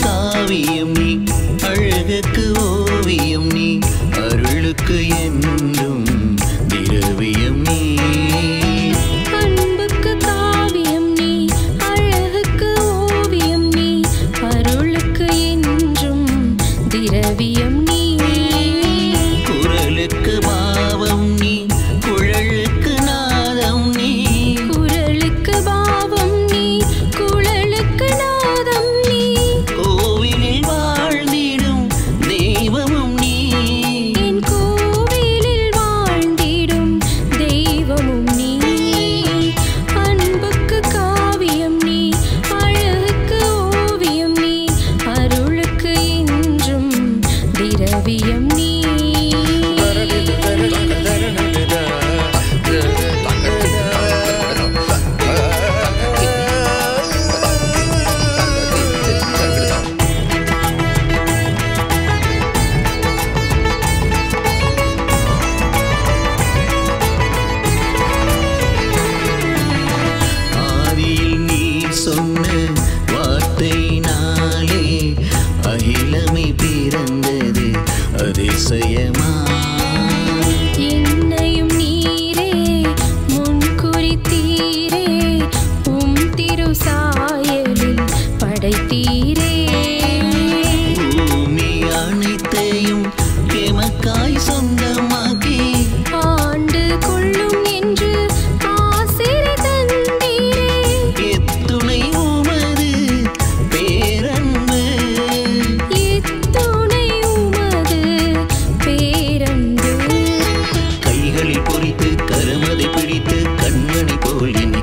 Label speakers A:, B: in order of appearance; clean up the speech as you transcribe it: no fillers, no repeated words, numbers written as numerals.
A: காவியம் நீ அழகுக்கு ஓவியம் நீ அருளுக்கு என்றும் திரவியம் நீ
B: அன்புக்கு காவியம் நீ அழகுக்கு ஓவியம் நீ அருளுக்கு என்றும் திரவியம் நீ
A: குரலுக்கு பாவம் நீ குழலுக்கு நாதம் நீ
B: குரலுக்கு பாவம் நீ குழலுக்கு நாதம் நீ
A: கோவிலில் வாழ்ந்திடும் தெய்வமும் நீ
B: என் கோவிலில் வாழ்ந்திடும் தெய்வமும் நீ அன்புக்கு காவியம் நீ அழகுக்கு ஓவியம் நீ அருளுக்கு என்றும் திரவியம் நீ
A: ஆதியில் நீ சொன்ன வார்த்தையினாலே அகிலமே பிறந்தது அதிசயமா
B: என்னையும் நீரே முன்குறித்தீரே உம் திருசாயலில் படைத்தீரே
A: பூமி அனைத்தையும் எமக்காய் சொந்தமாக்கி
B: ஆண்டு கொள்ளும் என்று ஆசிரை தந்தீரே
A: எத்துணை உமது பேரன்பு
B: எத்துணை உமது பேரன்பு
A: கைகளில் பொறித்து கருமதை பிடித்து கண்மணி போல் என்னை